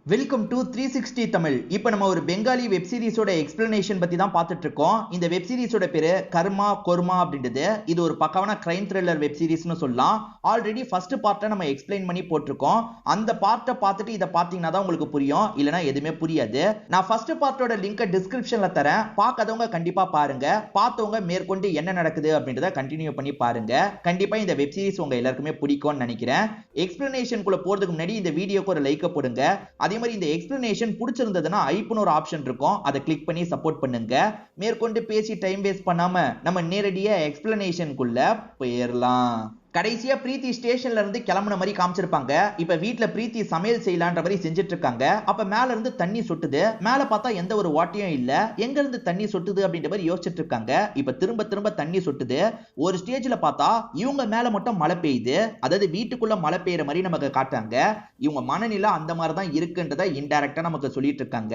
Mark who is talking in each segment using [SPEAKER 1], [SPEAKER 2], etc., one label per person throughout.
[SPEAKER 1] Welcome to 360 Tamil. இப்போ நம்ம ஒரு பெங்காலி வெப் சீரிஸோட எக்ஸ்பிளனேஷன் பத்தி தான் பார்த்துட்டு இருக்கோம். இந்த வெப் சீரிஸோட பேரு கர்மா கொர்மா அப்படின்றது. இது ஒரு பக்காவான கிரைம் த்ரில்லர் வெப் சீரிஸ்னு சொல்லலாம். ஆல்ரெடி ஃபர்ஸ்ட் பார்ட்டை நம்ம எக்ஸ்பிளைன் பண்ணி போட்டிருக்கோம். அந்த பார்ட்டை பார்த்துட்டு இதை பார்த்தீங்கன்னா தான் உங்களுக்கு புரியும், இல்லைனா எதுவுமே புரியாது. நான் ஃபர்ஸ்ட் பார்ட்டோட லிங்கை டிஸ்கிரிப்ஷன்ல தரேன், பார்க்காதவங்க கண்டிப்பா பாருங்க. பார்த்தவங்க மேற்கொண்டு என்ன நடக்குது அப்படின்றத கண்டினியூ பண்ணி பாருங்க. கண்டிப்பா இந்த வெப் சீரிஸ் உங்க எல்லாருக்குமே பிடிக்கும்னு நினைக்கிறேன். எக்ஸ்பிளனேஷனுக்குள்ள போறதுக்கு முன்னாடி இந்த வீடியோக்கு ஒரு லைக் போடுங்க. அதே மாதிரி இந்த எக்ஸ்பிளனேஷன் பிடிச்சிருந்ததுன்னா ஐப்னு ஒரு ஆப்ஷன் இருக்கும், அதை கிளிக் பண்ணி சப்போர்ட் பண்ணுங்க. மேற்கொண்டு பேசி டைம் வேஸ்ட் பண்ணாம நம்ம நேரடியா எக்ஸ்பிளனேஷனுக்குள்ள போயிடலாம். கடைசியா பிரீத்தி ஸ்டேஷன்ல இருந்து கிளம்புன மாதிரி காமிச்சிருப்பாங்க. இப்ப வீட்ல பிரீத்தி சமையல் செய்யலான்ற மாதிரி செஞ்சுட்டு இருக்காங்க. அப்ப மேல இருந்து தண்ணி சொட்டுது. மேல பார்த்தா எந்த ஒரு வாட்டியும் இல்ல. எங்க இருந்து தண்ணி சொட்டுது அப்படின்ற மாதிரி யோசிச்சுட்டு இருக்காங்க. இப்ப திரும்ப திரும்ப தண்ணி சொட்டுது. ஒரு ஸ்டேஜ்ல பார்த்தா இவங்க மேல மட்டும் மழை பெய்யுது. அதாவது வீட்டுக்குள்ள மழை பெய்யற மாதிரி நமக்கு காட்டுறாங்க. இவங்க மனநிலை அந்த மாதிரி தான் இருக்குன்றத இன்டைரக்டா நமக்கு சொல்லிட்டு இருக்காங்க.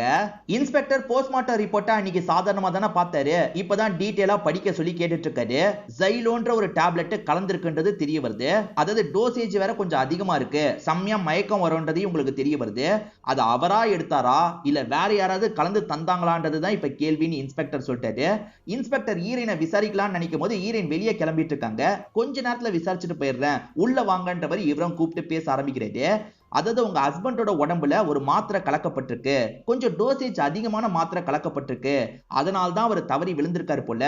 [SPEAKER 1] இன்ஸ்பெக்டர் போஸ்ட்மார்ட்டம் ரிப்போர்ட்டா அன்னைக்கு சாதாரணமா தானே பார்த்தாரு. இப்பதான் டீடைலா படிக்க சொல்லி கேட்டுட்டு இருக்காரு. ஜைலோன்ற ஒரு டேப்லெட் கலந்திருக்குன்றது தெரிய வருது. அதாவது டோசேஜ் வேற கொஞ்சம் அதிகமா இருக்கு, செம்மையா மயக்கம் வரும்ன்றது உங்களுக்கு தெரிய வருது. அது அவரா எடுத்தாரா இல்ல வேற யாராவது கலந்து தந்தாங்களான்றது தான் இப்ப கேள்வின்னு இன்ஸ்பெக்டர் சொல்லிட்டாரு. இன்ஸ்பெக்டர் ஈரனை விசாரிக்கலாம்னு நினைக்கும் போது ஈரன் வெளியே கிளம்பிட்டு இருக்காங்க. கொஞ்ச நேரத்துல விசாரிச்சுட்டு போயிடுறேன், உள்ள வாங்கன்ற மாதிரி இவரும் கூப்பிட்டு பேச ஆரம்பிக்கிறாரு. அதாவது உங்க ஹஸ்பண்டோட உடம்புல ஒரு மாத்திரை கலக்கப்பட்டிருக்கு, கொஞ்சம் டோசேஜ் அதிகமான மாத்திரை கலக்கப்பட்டிருக்கு, அதனால தான் அவர் தவறி விழுந்திருக்காரு போல.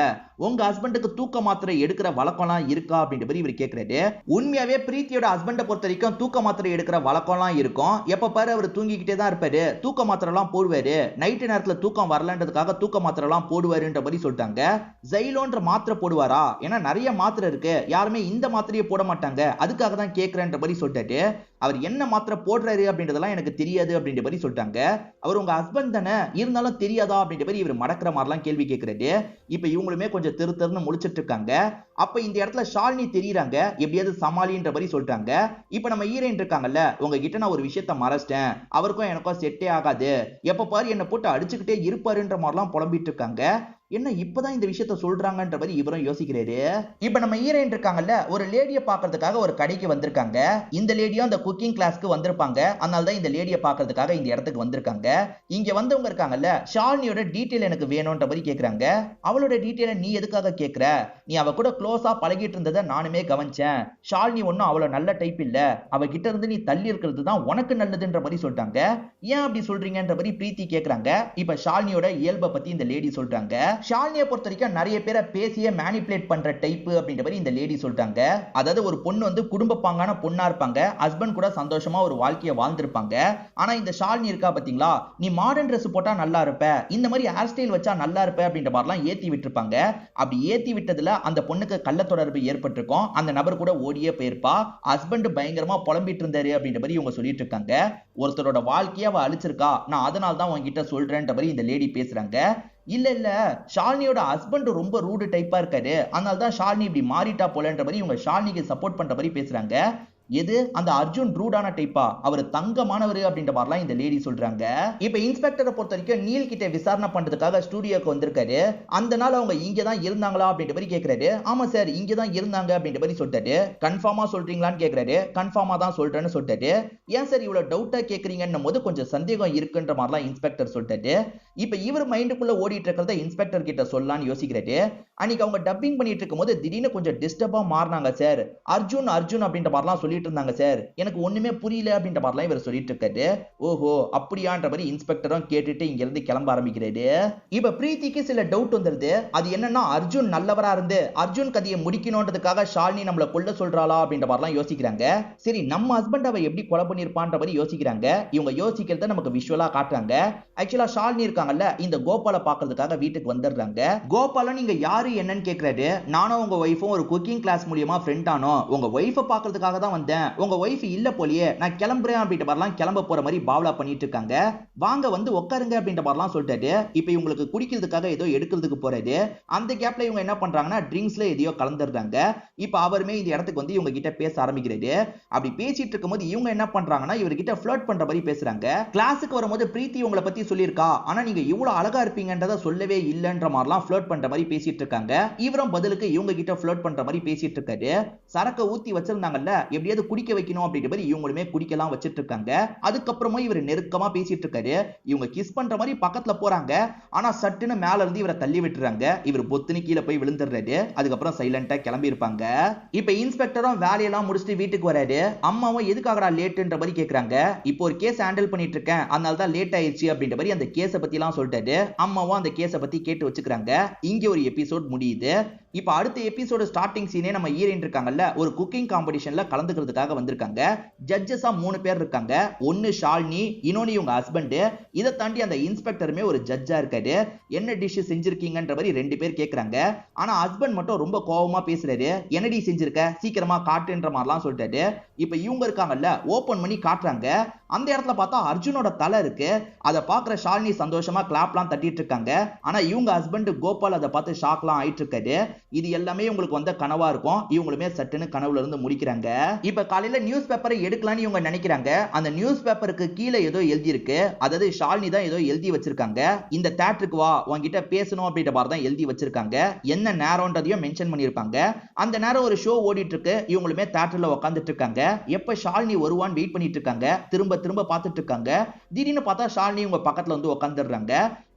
[SPEAKER 1] உங்க ஹஸ்பண்டுக்கு தூக்க மாத்திரை எடுக்கிற வழக்கம்லாம் இருக்கா அப்படின்ற மாதிரி இவர் கேட்கிறாரு. உண்மையாவே பிரீத்தியோட ஹஸ்பண்டை பொறுத்த வரைக்கும் தூக்க மாத்திரை எடுக்கிற வழக்கம்லாம் இருக்கும். எப்ப பாரு அவர் தூங்கிக்கிட்டே தான் இருப்பாரு, தூக்க மாத்திரை எல்லாம் போடுவாரு. நைட்டு நேரத்துல தூக்கம் வரலன்றதுக்காக தூக்க மாத்திரை எல்லாம் போடுவாருன்ற மாதிரி சொல்லிட்டாங்க. ஜைலோன்ற மாத்திரை போடுவாரா? ஏன்னா நிறைய மாத்திரை இருக்கு, யாருமே இந்த மாத்திரையை போட மாட்டாங்க, அதுக்காக தான் கேட்கிறேன்ற மாதிரி சொல்லிட்டாரு. அவர் என்ன மாத்திரை போடுறாரு அப்படின்றதெல்லாம் எனக்கு தெரியாது அப்படின்ற மாதிரி சொல்லிட்டாங்க. அவர் உங்க ஹஸ்பண்ட் தானே, இருந்தாலும் தெரியாதா அப்படின்ற மாதிரி இவர் மடக்கிற மாதிரிலாம் கேள்வி கேட்கிறாரு. இப்ப இவங்களுமே கொஞ்சம் தெருன்னு முழிச்சிட்டு இருக்காங்க. அப்ப இந்த இடத்துல ஷாலினி தெரியுறாங்க, எப்படியாவது சமாளின்ற மாதிரி சொல்றாங்க. இப்ப நம்ம ஹீரோயின் இருக்காங்கல்ல, உங்ககிட்ட நான் ஒரு விஷயத்த மறைச்சிட்டேன், அவருக்கும் எனக்கும் செட்டே ஆகாது, எப்ப பாரு என்ன போட்டு அடிச்சுக்கிட்டே இருப்பாருன்ற மாதிரிலாம் புலம்பிட்டு இருக்காங்க. என்ன இப்பதான் இந்த விஷயத்த சொல்றாங்கன்ற மாதிரி இவரும் யோசிக்கிறாரு. இப்ப நம்ம ஹீரோயின் இருக்காங்கல்ல, ஒரு லேடியை பாக்குறதுக்காக ஒரு கடைக்கு வந்திருக்காங்க. இந்த லேடியும் அந்த குக்கிங் கிளாஸ்க்கு வந்திருப்பாங்க, அதனால தான் இந்த லேடியை பாக்குறதுக்காக இந்த இடத்துக்கு வந்திருக்காங்க. இங்க வந்தவங்க இருக்காங்கல்ல, ஷாலினியோட டீடைல் எனக்கு வேணும்ன்ற மாதிரி கேக்குறாங்க. அவளோட டீடைலை நீ எதுக்காக கேக்குற? நீ அவ கூட க்ளோஸா பழகிட்டு இருந்ததை நானுமே கவனிச்சேன். ஷாலினி ஒன்னும் அவ்வளவு நல்ல டைப் இல்ல, அவ கிட்ட இருந்து நீ தள்ளி இருக்கிறது தான் உனக்கு நல்லதுன்ற மாதிரி சொல்லிட்டாங்க. ஏன் அப்படி சொல்றீங்கன்ற மாதிரி பிரீத்தி கேக்குறாங்க. இப்ப ஷாலினியோட இயல்பை பத்தி இந்த லேடி சொல்றாங்க. ஷாலினியை பொறுத்த வரைக்கும் நிறைய பேரை பேசியே மேனிபுலேட் பண்ற டைப் அப்படின்ற மாதிரி இந்த லேடி சொல்றாங்க. அதாவது ஒரு பொண்ணு வந்து குடும்ப பாங்கான பொண்ணா இருப்பாங்க, ஹஸ்பண்ட் கூட சந்தோஷமா ஒரு வாழ்க்கையை வாழ்ந்திருப்பாங்க. ஆனா இந்த ஷாலினி இருக்கா பாத்தீங்களா, நீ மாடர்ன் ட்ரெஸ் போட்டா நல்லா இருப்ப, இந்த மாதிரி ஹேர் ஸ்டைல் வச்சா நல்லா இருப்ப அப்படின்ற மாதிரிலாம் ஏத்தி விட்டுருப்பாங்க. அப்படி ஏத்தி விட்டதுல அந்த பொண்ணுக்கு கள்ள தொடர்பு ஏற்பட்டிருக்கும், அந்த நபர் கூட ஓடியே போயிருப்பா. ஹஸ்பண்ட் பயங்கரமா புலம்பிட்டு இருந்தாரு அப்படின்ற மாதிரி இவங்க சொல்லிட்டு இருக்காங்க. ஒருத்தரோட வாழ்க்கையை அவ அழிச்சிருக்கா, நான் அதனால தான் உங்ககிட்ட சொல்றேன்ற மாதிரி இந்த லேடி பேசுறாங்க. இல்ல இல்ல, ஷாலினியோட ஹஸ்பண்ட் ரொம்ப ரூடு டைப்பா இருக்காரு, அதனால தான் ஷாலினி இப்படி மாறிட்டா போலன்ற மாதிரி இவங்க ஷாலினிக்கு சப்போர்ட் பண்ற மாதிரி பேசுறாங்க. எது அந்த அர்ஜுன் ரூடான டைப்பா, அவர் தங்கமானவர் அப்படின்ற மாதிரிலாம் இந்த லேடி சொல்றாங்க. இப்ப இன்ஸ்பெக்டரை பொறுத்த வரைக்கும் நீல் கிட்ட விசாரணை பண்றதுக்காக ஸ்டுடியோக்கு வந்திருக்காரு. அந்த நாள் அவங்க இங்க தான் இருந்தாங்களா அப்படின்ற மாதிரி கேக்குறாரு. ஆமா சார், இங்க தான் இருந்தாங்க அப்படின்ற மாதிரி சொல்லிட்டாரு. கன்ஃபார்மா சொல்றீங்களான்னு கேக்குறாரு. கன்ஃபார்மா தான் சொல்றேன்னு சொல்லிட்டாரு. ஏன் சார் இவ்வளவு டவுட்டா கேக்குறீங்கன்னு போது கொஞ்சம் சந்தேகம் இருக்குன்ற மாதிரிலாம் இன்ஸ்பெக்டர் சொல்லிட்டாரு. இப்ப இவர் மைண்டுக்குள்ள ஓடிட்டு இருக்கிறத இன்ஸ்பெக்டர் கிட்ட சொல்லலாம்னு யோசிக்கிறாரு. அன்னைக்கு அவங்க டப்பிங் பண்ணிட்டு இருக்கும் போது திடீர்னு கொஞ்சம் டிஸ்டர்பா மாறினாங்க சார், அர்ஜுன் அர்ஜுன் அப்படின்ற மாதிரிலாம் சொல்லி இருந்தாங்க சார், எனக்கு ஒண்ணுமே புரியல அப்படின்ற மாதிரிலாம் இவர் சொல்லிட்டு இருக்காரு. ஓஹோ அப்படியான்ற மாதிரி இன்ஸ்பெக்டரும் கேட்டுட்டு இங்க இருந்து கிளம்ப ஆரம்பிக்கிறாரு. இப்ப பிரீத்திக்கு சில டவுட் வந்துருது. அது என்னன்னா, அர்ஜுன் நல்லவரா இருந்து அர்ஜுன் கதையை முடிக்கணும்ன்றதுக்காக ஷாலினி நம்மள கொல்ல சொல்றாளா அப்படின்ற மாதிரிலாம் யோசிக்கிறாங்க. சரி, நம்ம ஹஸ்பண்ட் அவ எப்படி கொலை பண்ணிருப்பான்ற மாதிரி யோசிக்கிறாங்க. இவங்க யோசிக்கிறத நமக்கு விஷுவலா காட்டுறாங்க. ஆக்சுவலா ஷாலினி இருக்காங்கல்ல, இந்த கோபாலை பாக்குறதுக்காக வீட்டுக்கு வந்துடுறாங்க. கோபால நீங்க யாரு என்னன்னு கேக்குறாரு. நானும் உங்க ஒய்ஃபும் ஒரு குக்கிங் கிளாஸ் மூலியமா ஃப்ரெண்ட் ஆனோம், உங்க ஒய்ஃபை பாக்குறதுக்காக தான் வந்தேன், உங்க ஒய்ஃப் இல்ல போலியே, நான் கிளம்புறேன் அப்படின்ற மாதிரிலாம் கிளம்ப போற மாதிரி பாவலா பண்ணிட்டு இருக்காங்க. வாங்க வந்து உட்காருங்க அப்படின்ற மாதிரிலாம் சொல்லிட்டாரு. இப்போ இவங்களுக்கு குடிக்கிறதுக்காக ஏதோ எடுக்கிறதுக்கு போறாரு. அந்த கேப்ல இவங்க என்ன பண்றாங்கன்னா ட்ரிங்க்ஸ்ல எதையோ கலந்துடுறாங்க. இப்போ அவருமே இந்த இடத்துக்கு வந்து இவங்க கிட்ட பேச ஆரம்பிக்கிறாரு. அப்படி பேசிட்டு இருக்கும்போது இவங்க என்ன பண்றாங்கன்னா இவர்கிட்ட ஃப்ளர்ட் பண்ற மாதிரி பேசுறாங்க. கிளாஸுக்கு வரும்போது பிரீத்தி உங்களை பத்தி சொல்லியிருக்கா, ஆனா நீங்க இவ்வளவு அழகா இருப்பீங்கன்றத சொல்லவே இல்லைன்ற மாதிரிலாம் ஃப்ளர்ட் பண்ற மாதிரி பேசிட்டு இருக்காங்க. இவரும் பதிலுக்கு இவங்க கிட்ட ஃப்ளர்ட் பண்ற மாதிரி பேசிட்டு இருக்காரு. சரக்கு ஊத்தி வச்சிருந்தாங்கல்ல, எப்படியாவது எப்படியாவது குடிக்க வைக்கணும் அப்படின்ற மாதிரி இவங்களுமே குடிக்கலாம் வச்சிட்டு இருக்காங்க. அதுக்கப்புறமா இவர் நெருக்கமா பேசிட்டு இருக்காரு. இவங்க கிஸ் பண்ற மாதிரி பக்கத்துல போறாங்க. ஆனா சட்டுன்னு மேல இருந்து இவரை தள்ளி விட்டுறாங்க. இவர் பொத்துன்னு கீழே போய் விழுந்துடுறாரு. அதுக்கப்புறம் சைலண்டா கிளம்பி இருப்பாங்க. இப்ப இன்ஸ்பெக்டரும் வேலையெல்லாம் முடிச்சுட்டு வீட்டுக்கு வராரு. அம்மாவும் எதுக்காகடா லேட்டுன்ற மாதிரி கேக்குறாங்க. இப்போ ஒரு கேஸ் ஹேண்டில் பண்ணிட்டு இருக்கேன், அதனால தான் லேட் ஆயிடுச்சு அப்படின்ற மாதிரி அந்த கேஸை பத்தி எல்லாம் சொல்லிட்டாரு. அம்மாவும் அந்த கேஸை பத்தி கேட்டு வச்சுக்கிறாங்க. இங்க ஒரு எபிசோட் முடியுது. இப்ப அடுத்த எபிசோடு ஸ்டார்டிங் சீனே நம்ம ஹீரோயின் இருக்காங்கல்ல, ஒரு குக்கிங் காம்படிஷன்ல கலந்துக்கிறதுக்காக வந்திருக்காங்க. ஜட்ஜஸா 3 பேர் இருக்காங்க. ஒன்னு ஷாலினி, இன்னொன்னு இவங்க ஹஸ்பண்ட். இதை தாண்டி அந்த இன்ஸ்பெக்டருமே ஒரு ஜட்ஜா இருக்காரு. என்ன டிஷ் செஞ்சிருக்கீங்கன்ற மாதிரி 2 பேர் கேக்குறாங்க. ஆனா ஹஸ்பண்ட் மட்டும் ரொம்ப கோவமா பேசுறாரு. என்னடி செஞ்சிருக்க, சீக்கிரமா காட்டுன்ற மாதிரிலாம் சொல்லிட்டாரு. இப்ப இவங்க இருக்காங்கல்ல, ஓபன் பண்ணி காட்டுறாங்க. அந்த இடத்துல பார்த்தா அர்ஜுனோட தலை இருக்கு. அதை பாக்குற ஷாலினி சந்தோஷமா கிளாப்லாம் தட்டிட்டு இருக்காங்க. ஆனா இவங்க ஹஸ்பண்ட் கோபால் அதை பார்த்து ஷாக்லாம் ஆயிட்டு இருக்காரு. இது எல்லாமே உங்களுக்கு வந்த கனவா இருக்கும். இவங்களுமே சட்டுன்னு கனவுல இருந்து முடிக்கிறாங்க. இப்ப காலையில நியூஸ் பேப்பரை எடுக்கலாம்னு இவங்க நினைக்கிறாங்க. அந்த நியூஸ் பேப்பருக்கு கீழே ஏதோ எழுதி இருக்கு. அதாவது ஷாலினி தான் ஏதோ எழுதி வச்சிருக்காங்க. இந்த தியேட்டருக்கு வா, உன்கிட்ட பேசணும் அப்படின்ற மாதிரி தான் எழுதி வச்சிருக்காங்க. என்ன நேரம்ன்றதையும் மென்ஷன் பண்ணிருப்பாங்க. அந்த நேரம் ஒரு ஷோ ஓடிட்டு இருக்கு. இவங்களுமே தியேட்டர்ல உட்காந்துட்டு இருக்காங்க. எப்ப ஷாலினி வருவான்னு வெயிட் பண்ணிட்டு இருக்காங்க. திரும்ப திரும்ப பார்த்துட்டு இருக்காங்க. திடீர்னு பார்த்தா ஷாலினி உங்க பக்கத்துல வந்து உட்காந்துடுறாங்க.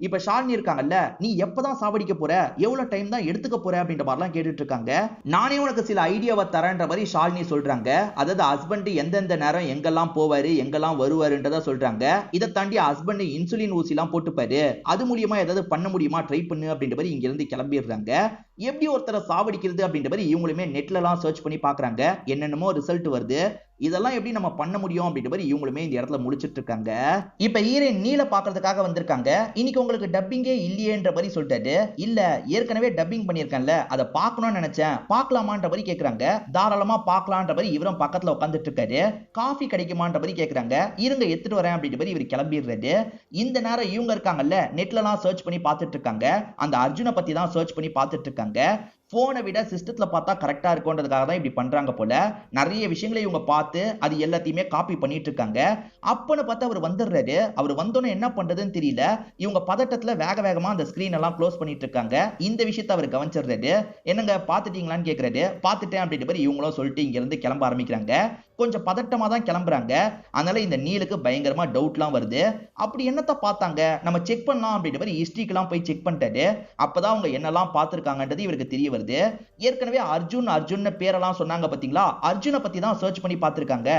[SPEAKER 1] இப்ப ஷாலினி இருக்காங்கல்ல, நீ எப்பதான் சாவடிக்க போற, எவ்வளவு டைம் தான் எடுத்துக்க போற அப்படின்ற மாதிரிலாம் கேட்டுட்டு இருக்காங்க. நானே உனக்கு சில ஐடியாவை தரேன்ற மாதிரி ஷாலினி சொல்றாங்க. அதாவது ஹஸ்பண்ட் எந்தெந்த நேரம் எங்கெல்லாம் போவாரு, எங்கெல்லாம் வருவாருன்றத சொல்றாங்க. இதை தாண்டி ஹஸ்பண்ட் இன்சுலின் ஊசி எல்லாம் போட்டுப்பாரு, அது மூலியமா ஏதாவது பண்ண முடியுமா, ட்ரை பண்ணு அப்படின்ற மாதிரி இங்க இருந்து கிளம்பிடுறாங்க. எப்படி ஒருத்தரை சாவடிக்கிறது அப்படின்ற மாதிரி இவங்களுமே நெட்ல எல்லாம் சர்ச் பண்ணி பாக்குறாங்க. என்னென்னமோ ரிசல்ட் வருது. இதெல்லாம் எப்படி நம்ம பண்ண முடியும் அப்படின்ற மாதிரி இவங்களுமே இந்த இடத்துல முடிச்சிட்டு இருக்காங்க. இப்ப ஹீரோயின் நீல பாக்குறதுக்காக வந்திருக்காங்க. இன்னைக்கு உங்களுக்கு டப்பிங்கே இல்லையேன்ற மாதிரி சொல்லிட்டாரு. இல்ல, ஏற்கனவே டப்பிங் பண்ணிருக்கேன்ல, அதை பார்க்கணும்னு நினைச்சேன், பார்க்கலாமான்ற மாதிரி கேக்குறாங்க. தாராளமா பார்க்கலான்ற மாதிரி இவரும் பக்கத்துல உட்காந்துட்டு இருக்காரு. காஃபி கிடைக்குமான்ற மாதிரி கேக்குறாங்க. இருங்க எடுத்துட்டு வரேன் அப்படின்ற மாதிரி இவர் கிளம்பிடுறாரு. இந்த நேரம் இவங்க இருக்காங்கல்ல, நெட்ல எல்லாம் சர்ச் பண்ணி பார்த்துட்டு இருக்காங்க. அந்த அர்ஜுனை பத்தி தான் சர்ச் பண்ணி பார்த்துட்டு இருக்காங்க. போனை விட சிஸ்டத்துல பார்த்தா கரெக்டா இருக்கும்ன்றதுக்காக தான் இப்படி பண்றாங்க போல. நிறைய விஷயங்களை இவங்க பார்த்து அது எல்லாத்தையுமே காப்பி பண்ணிட்டு இருக்காங்க. அப்பன்னு பார்த்து அவர் வந்துடுறாரு. அவர் வந்தோன்னு என்ன பண்றதுன்னு தெரியல. இவங்க பதட்டத்துல வேக வேகமா அந்த ஸ்கிரீன் எல்லாம் க்ளோஸ் பண்ணிட்டு இருக்காங்க. இந்த விஷயத்தை அவர் கவனிச்சிடுறாரு. என்னங்க பாத்துட்டீங்களான்னு கேக்குறாரு. பாத்துட்டேன் அப்படின்ற மாதிரி இவங்களும் சொல்லிட்டு இங்க இருந்து கிளம்ப ஆரம்பிக்கிறாங்க. கொஞ்சம் பதட்டமா தான் கிளம்புறாங்க. அதனால இந்த நீலுக்கு பயங்கரமா டவுட்லாம் வருது. அப்படி என்னத்த பார்த்தாங்க, நம்ம செக் பண்ணலாம் அப்படின்ற மாதிரி ஹிஸ்டரிக்கெல்லாம் போய் செக் பண்ணிட்டாரு. அப்பதான் அவங்க என்னெல்லாம் பார்த்திருக்காங்கன்றது இவருக்கு தெரிய வருது. ஏற்கனவே அர்ஜுன் பேரெல்லாம் சொன்னாங்க பாத்தீங்களா, அர்ஜுனை பத்தி தான் சர்ச் பண்ணி பார்த்திருக்காங்க.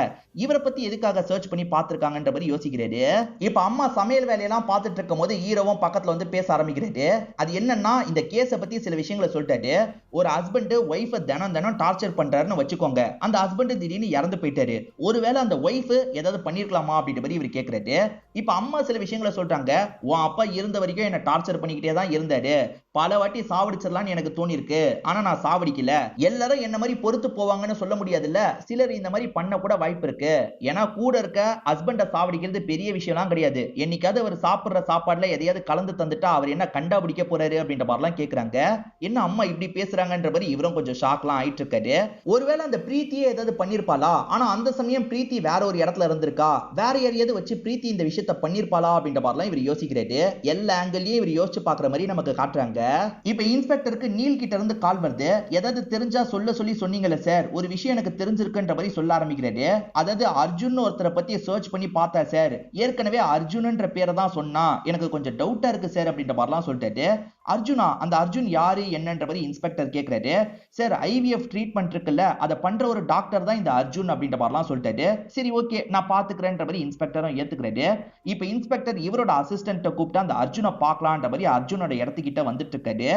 [SPEAKER 1] இவரை பத்தி எதுக்காக சர்ச் பண்ணி பார்த்திருக்காங்கன்ற மாதிரி யோசிக்கிறாரு. இப்ப அம்மா சமையல் வேலையெல்லாம் பார்த்துட்டு இருக்கும் போது ஹீரோவும் பக்கத்துல வந்து பேச ஆரம்பிக்கிறாரு. அது என்னன்னா, இந்த கேஸை பத்தி சில விஷயங்களை சொல்லிட்டாரு. ஒரு ஹஸ்பண்ட் ஒய்ஃபை தினம் தினம் டார்ச்சர் பண்றாருன்னு வச்சுக்கோங்க. அந்த ஹஸ்பண்ட் திடீர்னு இறந்து போயிட்டாரு. ஒருவேளை அந்த ஒய்ஃப் ஏதாவது பண்ணிருக்கலாமா அப்படின்ற மாதிரி இவர் கேட்கிறாரு. இப்ப அம்மா சில விஷயங்களை சொல்றாங்க. உன் அப்பா இருந்த வரைக்கும் என்ன டார்ச்சர் பண்ணிக்கிட்டே தான் இருந்தாரு. பல வாட்டி சாவடிச்சிடலாம்னு எனக்கு தோணி இருக்கு. ஆனா நான் சாவடிக்கல. எல்லாரும் என்ன மாதிரி பொறுத்து போவாங்கன்னு சொல்ல முடியாதுல்ல. சிலர் இந்த மாதிரி பண்ண கூட வாய்ப்பு இருக்கு. ஏன்னா கூட இருக்க ஹஸ்பண்ட சாவடிக்கிறது பெரிய விஷயம்லாம் கிடையாது. என்னைக்காவது அவர் சாப்பிடுற சாப்பாடுல எதையாவது கலந்து தந்துட்டா அவர் என்ன கண்டாபிடிக்க போறாரு அப்படின்ற மாதிரிலாம் கேக்குறாங்க. என்ன அம்மா இப்படி பேசுறாங்கன்ற மாதிரி இவரும் கொஞ்சம் ஷாக்லாம் ஆயிட்டு இருக்காரு. ஒருவேளை அந்த பிரீத்தியே ஏதாவது பண்ணிருப்பாளா, ஆனா அந்த சமயம் பிரீத்தி வேற ஒரு இடத்துல இருந்திருக்கா, வேற யாரையாவது வச்சு பிரீத்தி இந்த விஷயத்த பண்ணிருப்பாளா அப்படின்ற மாதிரிலாம் இவர் யோசிக்கிறாரு. எல்லா ஆங்கிள்லயும் இவர் யோசிச்சு பாக்குற மாதிரி நமக்கு காட்டுறாங்க. இப்ப இன்ஸ்பெக்டருக்கு நீல் கிட்ட இருந்து கால் வருது. ஏதாவது தெரிஞ்சா சொல்ல சொல்லி சொன்னீங்கல்ல சார், ஒரு விஷயம் எனக்கு தெரிஞ்சிருக்குன்ற மாதிரி சொல்ல ஆரம்பிக்கிறாரு. அதாவது அர்ஜுன் ஒருத்தரை பத்தி சர்ச் பண்ணி பார்த்தா சார், ஏற்கனவே அர்ஜுன்ன்ற பேரை தான் சொன்னா, எனக்கு கொஞ்சம் டவுட்டா இருக்கு சார் அப்படின்ற மாதிரிலாம் சொல்லிட்டாரு. அர்ஜுனா, அந்த அர்ஜுன் யாரு என்னன்ற மாதிரி இன்ஸ்பெக்டர் கேக்குறாரு. சார், ஐவிஎஃப் ட்ரீட்மெண்ட் இருக்குல்ல, அதை பண்ற ஒரு டாக்டர் தான் இந்த அர்ஜுன் அப்படின்ற மாதிரிலாம் சொல்லிட்டாரு. சரி ஓகே, நான் பாத்துக்கிறேன்ற மாதிரி இன்ஸ்பெக்டரும் ஏத்துக்கிறாரு. இப்ப இன்ஸ்பெக்டர் இவரோட அசிஸ்டன்ட்டை கூப்பிட்டு அந்த அர்ஜுனை பார்க்கலான்ற மாதிரி அர்ஜுனோட இடத்துக்கிட்ட வந்துட்டு இருக்காரு.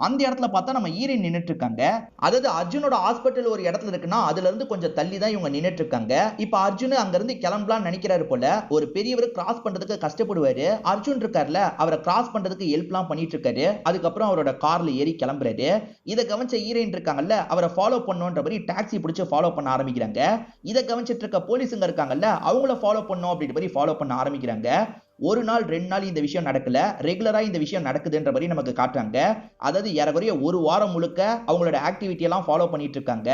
[SPEAKER 1] அந்த இடத்துல பார்த்தா நம்ம ஹீரோயின் நின்னுட்டு இருக்காங்க. அதாவது அர்ஜுனோட ஹாஸ்பிட்டல் ஒரு இடத்துல இருக்குன்னா அதுல இருந்து கொஞ்சம் தள்ளி தான் இவங்க நின்னுட்டு இருக்காங்க. இப்ப அர்ஜுன் அங்க இருந்து கிளம்பலாம்னு நினைக்கிறாரு போல. ஒரு பெரியவர் கிராஸ் பண்றதுக்கு கஷ்டப்படுவாரு. அர்ஜுன் இருக்காருல, அவரை கிராஸ் பண்றதுக்கு ஹெல்ப்லாம் பண்ணிட்டு இருக்காரு. அதுக்கப்புறம் அவரோட கார்ல ஏறி கிளம்புறாரு. இதை கவனிச்ச ஹீரோயின் இருக்காங்கல்ல, அவரை ஃபாலோ பண்ணுன்ற மாதிரி டாக்ஸி பிடிச்சு ஃபாலோ பண்ண ஆரம்பிக்கிறாங்க. இதை கவனிச்சிட்டு இருக்க போலீஸுங்க இருக்காங்கல்ல, அவங்கள ஃபாலோ பண்ணும் அப்படின்ற மாதிரி ஃபாலோ பண்ண ஆரம்பிக்கிறாங்க. ஒரு நாள் 2 நாள் இந்த விஷயம் நடக்கல, ரெகுலரா இந்த விஷயம் நடக்குதுன்ற மாதிரி நமக்கு காட்டுறாங்க. அதாவது ஏறக்குறைய ஒரு வாரம் முழுக்க அவங்களோட ஆக்டிவிட்டி எல்லாம் ஃபாலோ பண்ணிட்டு இருக்காங்க.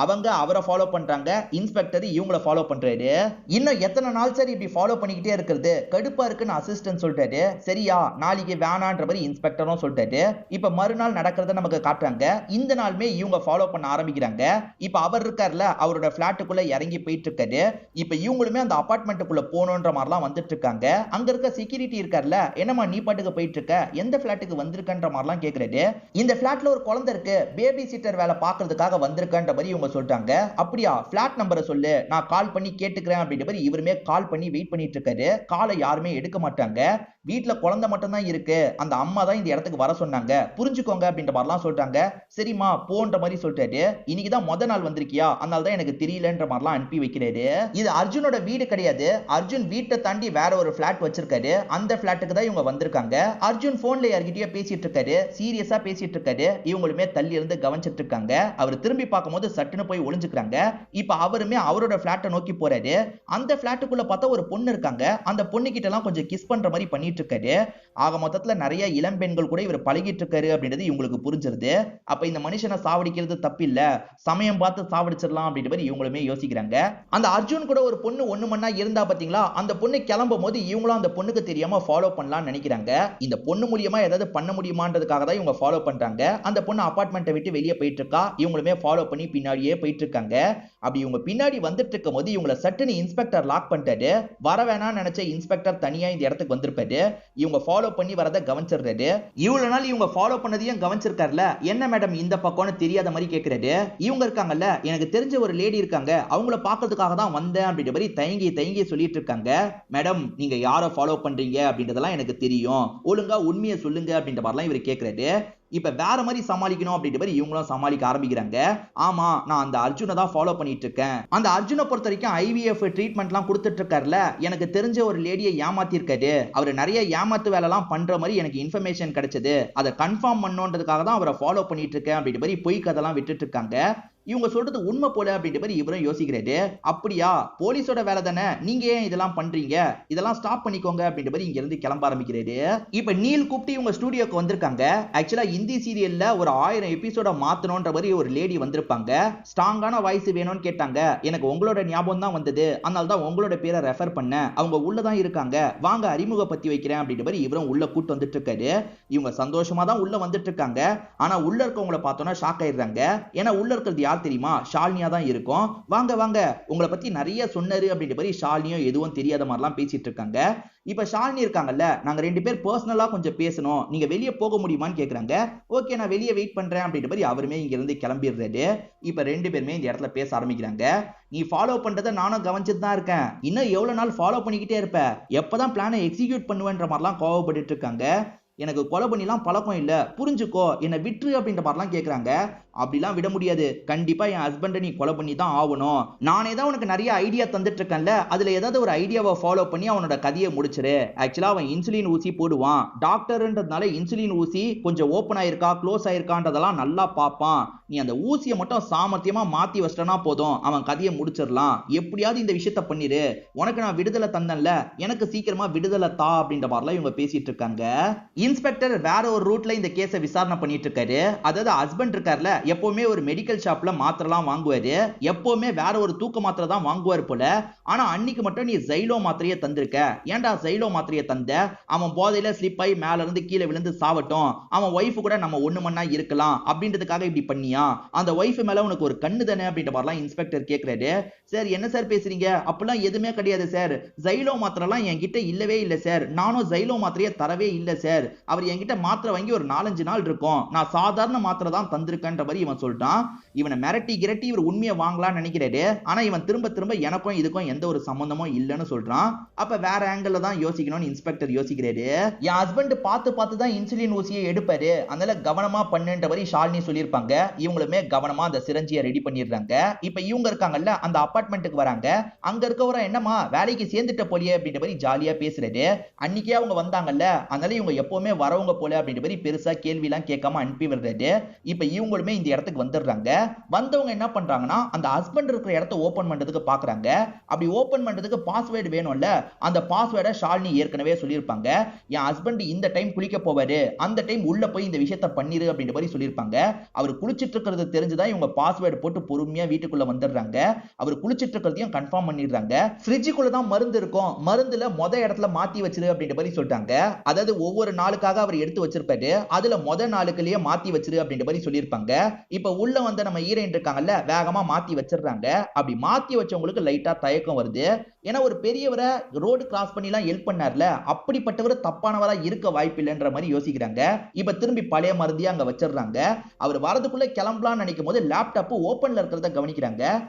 [SPEAKER 1] அவங்க அவரை ஃபாலோ பண்றாங்க, இன்ஸ்பெக்டர் இவங்கள ஃபாலோ பண்றாரு. இன்னும் எத்தனை நாள் சார் இப்படி ஃபாலோ பண்ணிக்கிட்டே இருக்கிறது, கடுப்பா இருக்குன்னு அசிஸ்டன்ட் சொல்லிட்டாரு. சரியா, நாளைக்கு வேணான்ற மாதிரி இன்ஸ்பெக்டரும் சொல்லிட்டாரு. இப்ப மறுநாள் நடக்கிறத நமக்கு காட்டுறாங்க. இந்த நாளுமே இவங்க ஃபாலோ பண்ண ஆரம்பிக்கிறாங்க. இப்ப அவர் இருக்கார்ல, அவரோட பிளாட்டுக்குள்ள இறங்கி போயிட்டு இருக்காரு. இப்ப இவங்களுமே அந்த அபார்ட்மெண்ட்டுக்குள்ள போகணுன்ற மாதிரிலாம் வந்துட்டு இருக்காங்க. அங்க இருக்க செக்யூரிட்டி இருக்கார்ல, என்னமா நீ பாட்டுக்கு போயிட்டு இருக்க, எந்த பிளாட்டுக்கு வந்திருக்கன்ற மாதிரிலாம் கேக்குறாரு. இந்த பிளாட்ல ஒரு குழந்தை இருக்கு, பேபி சிட்டர் வேலை பாக்குறதுக்காக வந்திருக்கன்ற மாதிரி இவங்க சொல்றாங்க. அப்படியா, பிளாட் நம்பரை சொல்லு, நான் கால் பண்ணி கேட்டுக்கிறேன் அப்படின்ற மாதிரி இவருமே கால் பண்ணி வெயிட் பண்ணிட்டு இருக்காரு. காலை யாருமே எடுக்க மாட்டாங்க. வீட்டுல குழந்தை மட்டும் தான் இருக்கு, அந்த அம்மா தான் இந்த இடத்துக்கு வர சொன்னாங்க, புரிஞ்சுக்கோங்க அப்படின்ற மாதிரிலாம் சொல்றாங்க. சரிமா போன்ற மாதிரி சொல்லிட்டாரு. இன்னைக்குதான் முத நாள் வந்திருக்கியா, அதனால தான் எனக்கு தெரியலன்ற மாதிரிலாம் அனுப்பி வைக்கிறாரு. இது அர்ஜுனோட வீடு கிடையாது. அர்ஜுன் வீட்டை தாண்டி வேற ஒரு பிளாட் வச்சிருக்காரு. அந்த பிளாட்டுக்கு தான் இவங்க வந்திருக்காங்க. அர்ஜுன் போன்ல யார்கிட்டயோ பேசிட்டு இருக்காரு, சீரியஸா பேசிட்டு இருக்காரு. இவங்களுமே தள்ளி இருந்து கவனிச்சிட்டு இருக்காங்க. அவர் திரும்பி பார்க்கும்போது சட்டுன்னு போய் ஒளிஞ்சுக்கிறாங்க. இப்ப அவருமே அவரோட பிளாட்டை நோக்கி போறாரு. அந்த பிளாட்டுக்குள்ள பார்த்தா ஒரு பொண்ணு இருக்காங்க. அந்த பொண்ணு கிட்ட எல்லாம் கொஞ்சம் கிஸ் பண்ற மாதிரி பண்ணிட்டு இருக்காரு. ஆக மொத்தத்துல நிறைய இளம் பெண்கள் கூட இவர் பழகிட்டு இருக்காரு அப்படின்றது இவங்களுக்கு புரிஞ்சிருது. அப்ப இந்த மனுஷனை சாவடிக்கிறது தப்பில்ல, சமயம் பார்த்து சாவடிச்சிடலாம் அப்படின்ற மாதிரி இவங்களுமே யோசிக்கிறாங்க. அந்த அர்ஜுன் கூட ஒரு பொண்ணு ஒண்ணு மண்ணா இருந்தா பாத்தீங்களா, அந்த பொண்ணு கிளம்பும் போது இவங்களும் அந்த பொண்ணுக்கு தெரியாம ஃபாலோ பண்ணலாம்னு நினைக்கிறாங்க. இந்த பொண்ணு மூலியமா ஏதாவது பண்ண முடியுமான்றதுக்காக தான் இவங்க ஃபாலோ பண்றாங்க. அந்த பொண்ணு அபார்ட்மெண்ட்டை விட்டு வெளியே போயிட்டு இருக்கா. இவங்களுமே ஃபாலோ பண்ணி பின்னாடியே போயிட்டு இருக்காங்க. அப்படி இவங்க பின்னாடி வந்துட்டு இருக்கும் போது இவங்களை சட்டுன்னு இன்ஸ்பெக்டர் லாக் பண்ணிட்டாரு. வர வேணாம்னு நினைச்ச இன்ஸ்பெக்டர் தனியா இந்த இடத்துக்கு வந்திருப்பாரு. இவங்க ஃபாலோ பண்ணி வரத கவனிச்சிடுறாரு. இவ்வளவு நாள் இவங்க ஃபாலோ பண்ணதையும் கவனிச்சிருக்காருல, என்ன மேடம் இந்த பக்கம்னு தெரியாத மாதிரி கேட்கிறாரு. இவங்க இருக்காங்கல்ல, எனக்கு தெரிஞ்ச ஒரு லேடி இருக்காங்க, அவங்கள பாக்கிறதுக்காக தான் வந்தேன் அப்படின்ற மாதிரி தயங்கி தயங்கி சொல்லிட்டு இருக்காங்க. மேடம் நீங்க யாரை ஃபாலோ பண்றீங்க அப்படின்றதெல்லாம் எனக்கு தெரியும், ஒழுங்கா உண்மையை சொல்லுங்க அப்படின்ற மாதிரிலாம் இவர் கேட்கிறாரு. இப்ப வேற மாதிரி சமாளிக்கணும் அப்படின்ற மாதிரி இவங்களும் சமாளிக்க ஆரம்பிக்கிறாங்க. ஆமா, நான் அந்த அர்ஜுனை தான் ஃபாலோ பண்ணிட்டு இருக்கேன். அந்த அர்ஜுனை பொறுத்த வரைக்கும் ஐவிஎஃப் ட்ரீட்மெண்ட்லாம் கொடுத்துட்டு இருக்காருல, எனக்கு தெரிஞ்ச ஒரு லேடியை ஏமாத்தி இருக்காரு. அவர் நிறைய ஏமாத்து வேலை எல்லாம் பண்ற மாதிரி எனக்கு இன்ஃபர்மேஷன் கிடைச்சது. அதை கன்ஃபார்ம் பண்ணணுன்றதுக்காக தான் அவரை ஃபாலோ பண்ணிட்டு இருக்கேன் அப்படின்ற மாதிரி பொய் கதெல்லாம் விட்டுட்டு இருக்காங்க. இவங்க சொல்றது உண்மை போல அப்படின்ற மாதிரி இவரும் யோசிக்கிறாரு. அப்படியா, போலீஸோட வேலை தானே, நீங்க ஏன் இதெல்லாம் பண்றீங்க, இதெல்லாம் ஸ்டாப் பண்ணிக்கோங்க அப்படின்ற மாதிரி இங்க இருந்து கிளம்ப ஆரம்பிக்கிறாரு. இப்ப நீல் கூப்பிட்டு இவங்க ஸ்டுடியோக்கு வந்திருக்காங்க. ஆக்சுவலா இந்தி சீரியல்ல ஒரு 1000 எபிசோட மாத்தணும்ன்ற மாதிரி ஒரு லேடி வந்திருப்பாங்க. ஸ்ட்ராங்கான வாய்ஸ் வேணும்னு கேட்டாங்க. எனக்கு உங்களோட ஞாபகம் தான் வந்தது, அதனால தான் உங்களோட பேரை ரெஃபர் பண்ண. அவங்க உள்ளதான் இருக்காங்க, வாங்க அறிமுக பத்தி வைக்கிறேன் அப்படின்ற மாதிரி இவரும் உள்ள கூட்டு வந்துட்டு இருக்காரு. இவங்க சந்தோஷமா தான் உள்ள வந்துட்டு இருக்காங்க. ஆனா உள்ள இருக்கவங்கள பார்த்தோன்னா ஷாக் ஆயிடுறாங்க. ஏன்னா உள்ள இருக்கிறது யார் தெரியுமா, ஷாலினியா தான் இருக்கும். வாங்க வாங்க, உங்களை பத்தி நிறைய சொன்னாரு அப்படின்ற மாதிரி ஷாலினியும் எதுவும் தெரியாத மாதிரிலாம் பேசிட்டு இருக்காங்க. இப்ப ஷாலினி இருக்காங்கல்ல, நாங்க 2 பேர் பர்சனலா கொஞ்சம் பேசணும், நீங்க வெளியே போக முடியுமான்னு கேக்குறாங்க. ஓகே நான் வெளியே வெயிட் பண்றேன் அப்படின்ற மாதிரி அவருமே இங்க இருந்து கிளம்பிடுறாரு. இப்ப 2 பேருமே இந்த இடத்துல பேச ஆரம்பிக்கிறாங்க. நீ ஃபாலோ பண்றதை நானும் கவனிச்சுட்டு தான் இருக்கேன், இன்னும் எவ்வளவு நாள் ஃபாலோ பண்ணிக்கிட்டே இருப்ப, எப்பதான் பிளானை எக்ஸிக்யூட் பண்ணுவேன்ற மாதிரிலாம் கோவப்பட்டு இருக்காங்க. எனக்கு கொலை பண்ணிலாம் பழக்கம் இல்ல, புரிஞ்சுக்கோ, என்ன விட்டுரு அப்படின்ற மாதிரிலாம் கேக்குறாங்க. அப்படிலாம் விட முடியாது, கண்டிப்பா என் ஹஸ்பண்டை நீ கொலை பண்ணி தான் ஆகணும். நானே தான் உனக்கு நிறைய ஐடியா தந்துட்டு இருக்கேன்ல, அதுல ஏதாவது ஒரு ஐடியாவை ஃபாலோ பண்ணி அவனோட கதையை முடிச்சிரு. ஆக்சுவலா அவன் இன்சுலின் ஊசி போடுவான், டாக்டர்ன்றதுனால இன்சுலின் ஊசி கொஞ்சம் ஓப்பன் ஆயிருக்கா க்ளோஸ் ஆயிருக்கான்றதெல்லாம் நல்லா பார்ப்பான். நீ அந்த ஊசியை மட்டும் சாமர்த்தியமா மாத்தி வச்சிட்டனா போதும், அவன் கதையை முடிச்சிடலாம். எப்படியாவது இந்த விஷயத்த பண்ணிரு, உனக்கு நான் விடுதலை தந்தேன்ல, எனக்கு சீக்கிரமா விடுதலை தா அப்படின்ற மாதிரிலாம் இவங்க பேசிட்டு இருக்காங்க. இன்ஸ்பெக்டர் வேற ஒரு ரூட்ல இந்த கேஸை விசாரணை பண்ணிட்டு இருக்காரு. அதாவது ஹஸ்பண்ட் இருக்கார்ல, எப்பவுமே ஒரு மெடிக்கல் ஷாப்ல மாத்திரலாம் வாங்குவாரு, எப்பவுமே வேற ஒரு தூக்க மாத்திரை தான் வாங்குவார் போல. ஆனா அன்னைக்கு மட்டும் நீ ஜைலோ மாத்திரையை தந்திருக்க, ஏன்டா ஜைலோ மாத்திரையை தந்த, அவன் போதையில ஸ்லிப் ஆகி மேல இருந்து கீழே விழுந்து சாவட்டும், அவன் ஒய்ஃப் கூட நம்ம ஒண்ணு மண்ணா இருக்கலாம் அப்படின்றதுக்காக இப்படி பண்ணியா, அந்த ஒய்ஃப் மேல உனக்கு ஒரு கண்ணு தானே அப்படின்ற மாதிரிலாம் இன்ஸ்பெக்டர் கேட்கிறாரு. சார் என்ன சார் பேசுறீங்க, அப்படிலாம் எதுவுமே கிடையாது சார், ஜைலோ மாத்திரைலாம் என்கிட்ட இல்லவே இல்லை சார், நானும் ஜைலோ மாத்திரையை தரவே இல்லை சார், அவர் என்கிட்ட மாத்திரை வாங்கி ஒரு 4-5 நாள் இருக்கும், நான் சாதாரண மாத்திரை தான் தந்திருக்கேன்ற மாதிரி இவன் சொல்லிட்டான். இவனை மிரட்டி கிரட்டி இவர் உண்மையை வாங்கலாம்னு நினைக்கிறாரு. ஆனா இவன் திரும்ப திரும்ப எனக்கும் இதுக்கும் எந்த ஒரு சம்பந்தமும் இல்லைன்னு சொல்றான். அப்ப வேற ஆங்கிள் தான் யோசிக்கணும்னு இன்ஸ்பெக்டர் யோசிக்கிறாரு. என் ஹஸ்பண்ட் பார்த்து தான் இன்சுலின் ஊசியை எடுப்பாரு, அதனால கவனமா பண்ணுன்ற மாதிரி ஷாலினி சொல்லியிருப்பாங்க. இவங்களுமே கவனமா அந்த சிரஞ்சியை ரெடி பண்ணிடுறாங்க. இப்ப இவங்க இருக்காங்கல்ல, அந்த அபார்ட்மெண்ட்டுக்கு வராங்க. அங்க இருக்கவர என்னமா வேலைக்கு சேர்ந்துட்ட போலியே அப்படின்ற மாதிரி ஜாலியா பேசுறாரு. அன்னைக்கே அவங்க வந்தாங்கல்ல, அதனால இவங்க எப்பவுமே வரவங்க போல அப்படின்ற மாதிரி பெருசா கேள்வி எல்லாம் கேட்காம அனுப்பி விடுறாரு. இப்ப இவங்களுமே இந்த இடத்துக்கு வந்துடுறாங்க. வந்தவங்க என்ன பண்றாங்கன்னா அந்த ஹஸ்பண்ட் இருக்கிற இடத்தை ஓபன் பண்றதுக்கு பாக்குறாங்க. அப்படி ஓபன் பண்றதுக்கு பாஸ்வேர்டு வேணும்ல, அந்த பாஸ்வேர்டை ஷாலினி ஏற்கனவே சொல்லியிருப்பாங்க. என் ஹஸ்பண்ட் இந்த டைம் குளிக்க போவாரு, அந்த டைம் உள்ள போய் இந்த விஷயத்தை பண்ணிரு அப்படின்ற மாதிரி சொல்லியிருப்பாங்க. அவர் குளிச்சிட்டு இருக்கிறது தெரிஞ்சுதான் இவங்க பாஸ்வேர்டு போட்டு பொறுமையா வீட்டுக்குள்ள வந்துடுறாங்க. அவர் குளிச்சிட்டு இருக்கிறதையும் கன்ஃபார்ம் பண்ணிடுறாங்க. ஃப்ரிட்ஜுக்குள்ள தான் மருந்து இருக்கும், மருந்துல இடத்துல மாத்தி வச்சிரு அப்படின்ற மாதிரி சொல்லிட்டாங்க. அதாவது ஒவ்வொரு நாளுக்காக அவர் எடுத்து வச்சிருப்பாரு, அதுல நாளுக்குள்ளேயே மாத்தி வச்சிரு அப்படின்ற மாதிரி சொல்லியிருப்பாங்க. இப்ப உள்ள வந்து நம்ம ஹீரோயின் இருக்காங்கல்ல, வேகமா மாத்தி வச்சிடுறாங்க. அப்படி மாத்தி வச்சவங்களுக்கு லைட்டா தயக்கம் வருது. ஏன்னா ஒரு பெரியவரை ரோடு கிராஸ் பண்ணி எல்லாம் ஹெல்ப் பண்ணார்ல, அப்படிப்பட்டவர் தப்பானவரா இருக்க வாய்ப்பு இல்லைன்ற மாதிரி யோசிக்கிறாங்க. இப்ப திரும்பி பழைய மருந்தியா அங்க வச்சிடுறாங்க. அவர் வரதுக்குள்ள கிளம்பலாம்னு நினைக்கும் போது லேப்டாப் ஓபன்ல இருக்கிறத கவனிக்கிறாங்க.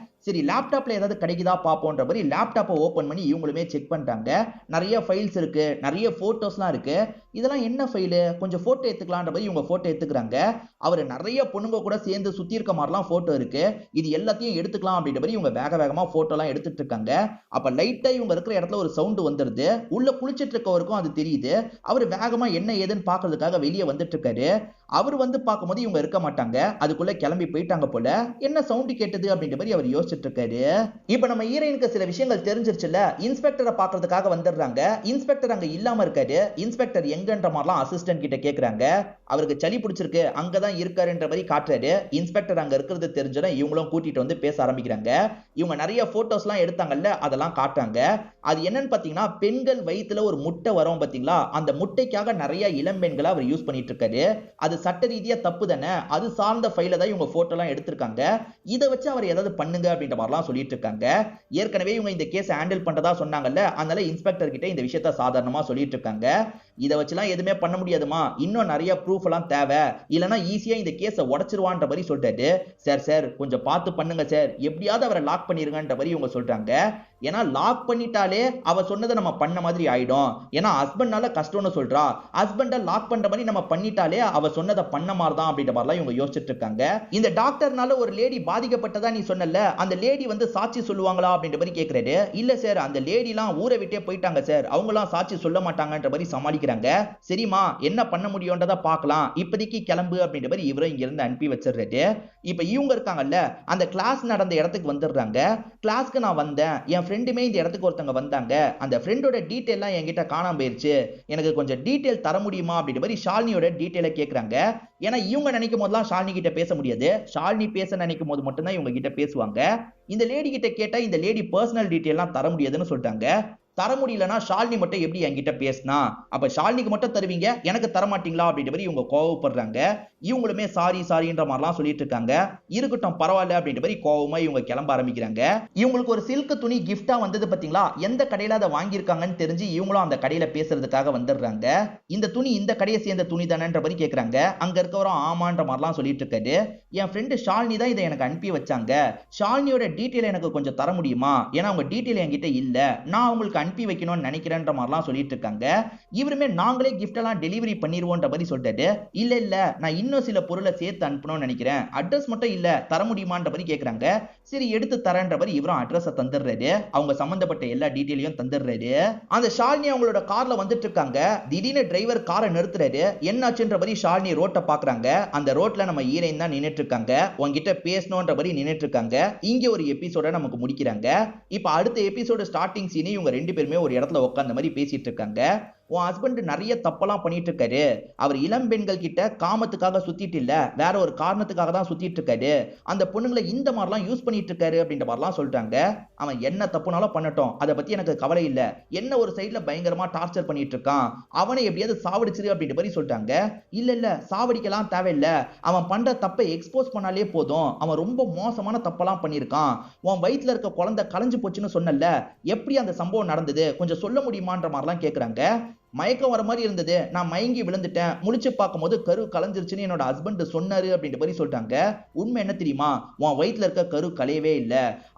[SPEAKER 1] சரி லேப்டாப்ல ஏதாவது கிடைக்குதா பாப்போன்ற மாதிரி லேப்டாப்பை ஓபன் பண்ணி இவங்களுமே செக் பண்றாங்க. நிறைய ஃபைல்ஸ் இருக்கு, நிறைய போட்டோஸ்லாம் இருக்கு. இதெல்லாம் என்ன ஃபைல், கொஞ்சம் போட்டோ எடுத்துக்கலாம்ன்ற மாதிரி இவங்க போட்டோ எடுத்துக்கிறாங்க. அவர் நிறைய பொண்ணுங்க கூட சேர்ந்து சுத்தி இருக்க மாதிரிலாம் போட்டோ இருக்கு. இது எல்லாத்தையும் எடுத்துக்கலாம் அப்படின்ற மாதிரி இவங்க வேக வேகமா போட்டோலாம் எடுத்துட்டு இருக்காங்க. அப்ப லைட்டா இவங்க இருக்கிற இடத்துல ஒரு சவுண்ட் வந்துருது. உள்ள குளிச்சிட்டு இருக்கவருக்கும் அது தெரியுது. அவர் வேகமா என்ன ஏதுன்னு பாக்குறதுக்காக வெளியே வந்துட்டு இருக்காரு. அவர் வந்து பார்க்கும்போது இவங்க இருக்க மாட்டாங்க, அதுக்குள்ள கிளம்பி போயிட்டாங்க போல. என்ன சவுண்ட் கேட்டது அப்படின்ற மாதிரி அவர் யோசிச்சுட்டு இருக்காரு. இப்ப நம்ம ஹீரோயினுக்கு சில விஷயங்கள் தெரிஞ்சிருச்சுல, இன்ஸ்பெக்டரை பாக்குறதுக்காக வந்துடுறாங்க. இன்ஸ்பெக்டர் அங்க இல்லாம இருக்காரு. இன்ஸ்பெக்டர் எங்கன்ற மாதிரிலாம் அசிஸ்டன்ட் கிட்ட கேக்குறாங்க. அவருக்கு சளி பிடிச்சிருக்கு, அங்கதான் இருக்காருன்ற மாதிரி காட்டுறாரு. இன்ஸ்பெக்டர் அங்க இருக்கிறது தெரிஞ்சோட இவங்களும் கூட்டிட்டு வந்து பேச ஆரம்பிக்கிறாங்க. இவங்க நிறைய போட்டோஸ் எல்லாம் எடுத்தாங்கல்ல, அதெல்லாம் காட்டுறாங்க. அது என்னன்னு பாத்தீங்கன்னா, பெண்கள் வயித்துல ஒரு முட்டை வரும் பாத்தீங்களா, அந்த முட்டைக்காக நிறைய இளம் பெண்களை அவர் யூஸ் பண்ணிட்டு இருக்காரு. அது சட்ட ரீதியா தப்பு தானே, அது சார்ந்த ஃபைல தான் இவங்க போட்டோ எல்லாம் எடுத்திருக்காங்க. இதை வச்சு அவர் ஏதாவது பண்ணுங்க அப்படின்ற மாதிரிலாம் சொல்லிட்டு இருக்காங்க. ஏற்கனவே இவங்க இந்த கேஸ் ஹேண்டில் பண்றதா சொன்னாங்கல்ல, அதனால இன்ஸ்பெக்டர் கிட்ட இந்த விஷயத்த சாதாரணமா சொல்லிட்டு இருக்காங்க. இதை வச்சுலாம் எதுவுமே பண்ண முடியாதுமா, இன்னும் நிறைய ப்ரூஃப் எல்லாம் தேவை, இல்லனா ஈஸியா இந்த கேஸை உடைச்சிருவான்ற மாதிரி சொல்லிட்டாரு. சார் கொஞ்சம் பார்த்து பண்ணுங்க சார், எப்படியாவது அவரை லாக் பண்ணிருங்கன்ற மாதிரி இவங்க சொல்றாங்க. ஏன்னா லாக் பண்ணிட்டாலே அவ சொன்னதை நம்ம பண்ண மாதிரி ஆயிடும். ஏன்னா ஹஸ்பண்ட்னால கஷ்டம்னு சொல்றா, ஹஸ்பண்ட லாக் பண்ற மாதிரி நம்ம பண்ணிட்டாலே அவ சொன்னதை பண்ண மாதிரி தான் அப்படின்ற மாதிரிலாம் இவங்க யோசிச்சுட்டு இருக்காங்க. இந்த டாக்டர்னால ஒரு லேடி பாதிக்கப்பட்டதா நீ சொன்னல, அந்த லேடி வந்து சாட்சி சொல்லுவாங்களா அப்படின்ற மாதிரி கேக்குறாரு. இல்ல சார், அந்த லேடி எல்லாம் ஊரை விட்டே போயிட்டாங்க சார், அவங்க எல்லாம் சாட்சி சொல்ல மாட்டாங்கன்ற மாதிரி சமாளிக்கிறாங்க. சரிமா, என்ன பண்ண முடியும்ன்றத பார்க்கலாம், இப்போதைக்கு கிளம்பு அப்படின்ற மாதிரி இவரும் இங்க இருந்து அனுப்பி வச்சிடுறாரு. இப்ப இவங்க இருக்காங்கல்ல, அந்த கிளாஸ் நடந்த இடத்துக்கு வந்துடுறாங்க. கிளாஸ்க்கு நான் வந்தேன், என் ஃப்ரெண்டுமே இந்த இடத்துக்கு ஒருத்தங்க வந்தாங்க, அந்த ஃப்ரெண்டோட டீடைல்லாம் என்கிட்ட காணாம போயிருச்சு, எனக்கு கொஞ்சம் டீடைல் தர முடியுமா அப்படின்ற மாதிரி ஷாலினியோட டீடைலை கேட்கறாங்க. ஏன்னா இவங்க நினைக்கும் போதெல்லாம் ஷாலினி கிட்ட பேச முடியாது, ஷாலினி பேச நினைக்கும் போது மட்டும்தான் இவங்க கிட்ட பேசுவாங்க. இந்த லேடி கிட்ட கேட்டா இந்த லேடி பர்சனல் டீடைல்லாம் தர முடியாதுன்னு சொல்லிட்டாங்க. தர முடியலனா ஷாலினி மட்டும் எப்படி என்கிட்ட பேசினா, அப்ப ஷாலினிக்கு மட்டும் தருவீங்க, எனக்கு தர மாட்டீங்களா அப்படின்ற மாதிரி இவங்க கோவப்படுறாங்க. இவங்களுமே சாரின்ற மாதிரிலாம் சொல்லிட்டு இருக்காங்க. இருக்கட்டும் பரவாயில்ல அப்படின்ற மாதிரி கோவமா இவங்க கிளம்ப ஆரம்பிக்கிறாங்க. இவங்களுக்கு ஒரு சில்க் துணி கிஃப்டா வந்தது பாத்தீங்களா, எந்த கடையில அதை வாங்கியிருக்காங்கன்னு தெரிஞ்சு இவங்களும் அந்த கடையில பேசுறதுக்காக வந்துடுறாங்க. இந்த துணி இந்த கடையை சேர்ந்த துணி தானேன்ற மாதிரி கேட்கறாங்க. அங்க இருக்கவரும் ஆமான்ற மாதிரிலாம் சொல்லிட்டு இருக்காரு. என் ஃப்ரெண்டு ஷாலினி தான் இதை எனக்கு அனுப்பி வச்சாங்க, ஷாலினியோட டீடைல் எனக்கு கொஞ்சம் தர முடியுமா, ஏன்னா அவங்க டீடைல் என்கிட்ட இல்ல, நான் அவங்களுக்கு அனுப்பி வைக்கணும்னு நினைக்கிறேன்ற மாதிரிலாம் சொல்லிட்டு இருக்காங்க. இவருமே நாங்களே கிஃப்ட் எல்லாம் டெலிவரி பண்ணிடுவோன்ற மாதிரி சொல்லிட்டாரு. இல்ல நான் இன்னும் சில பொருளை சேர்த்து அனுப்பணும்னு நினைக்கிறேன், அட்ரஸ் மட்டும் இல்ல தர முடியுமான்ற மாதிரி கேட்கறாங்க. சரி எடுத்து தரேன்ற மாதிரி இவரும் அட்ரஸை தந்துடுறாரு, அவங்க சம்பந்தப்பட்ட எல்லா டீடைலையும் தந்துடுறாரு. அந்த ஷாலினி அவங்களோட கார்ல வந்துட்டு இருக்காங்க. திடீர்னு டிரைவர் காரை நிறுத்துறாரு. என்னாச்சுன்ற மாதிரி ஷாலினி ரோட்டை பாக்குறாங்க. அந்த ரோட்ல நம்ம ஹீரோயின் தான் நின்னுட்டு இருக்காங்க, உங்ககிட்ட பேசணும்ன்ற மாதிரி நின்னுட்டு இருக்காங்க. இங்க ஒரு எபிசோட நமக்கு முடிக்கிறாங்க. இப்ப அடுத்த எபிசோட ஸ்டார்டிங் சீனே இவங்க ரெண்டு பேருமே ஒரு இடத்துல உட்கார்ந்த மாதிரி பேசிட்டு இருக்காங்க. உன் ஹஸ்பண்ட் நிறைய தப்பெல்லாம் பண்ணிட்டு இருக்காரு, அவர் இளம் பெண்கள் கிட்ட காமத்துக்காக சுத்திட்டு இல்ல, வேற ஒரு காரணத்துக்காக தான் சுத்திட்டு இருக்காரு, அந்த பொண்ணுங்களை இந்த மாதிரிலாம் யூஸ் பண்ணிட்டு இருக்காரு அப்படின்ற மாதிரிலாம் சொல்றாங்க. அவன் என்ன தப்புனாலும் பண்ணட்டும், அதை பத்தி எனக்கு கவலை இல்ல, என்ன ஒரு சைட்ல பயங்கரமா டார்ச்சர் பண்ணிட்டு இருக்கான், அவனை எப்படியாவது சாவடிச்சிரு அப்படின்ற மாதிரி சொல்றாங்க. இல்ல சாவடிக்கலாம் தேவையில்ல, அவன் பண்ற தப்பை எக்ஸ்போஸ் பண்ணாலே போதும், அவன் ரொம்ப மோசமான தப்பெல்லாம் பண்ணிருக்கான், உன் வயிற்றுல இருக்க குழந்தை கலைஞ்சு போச்சுன்னு சொன்னல, எப்படி அந்த சம்பவம் நடந்தது கொஞ்சம் சொல்ல முடியுமான்ற மாதிரிலாம் கேட்கறாங்க. மயக்கம் வர மாதிரி இருந்தது, நான் மயங்கி விழுந்துட்டேன், முழிச்சு பார்க்கும்போது கரு கலைஞ்சிருச்சுன்னு என்னோட ஹஸ்பண்ட் சொன்னாரு அப்படின்ற மாதிரி சொல்லிட்டாங்க. உண்மை என்ன தெரியுமா, உன் வயிற்றுல இருக்க கரு கலையவே இல்ல,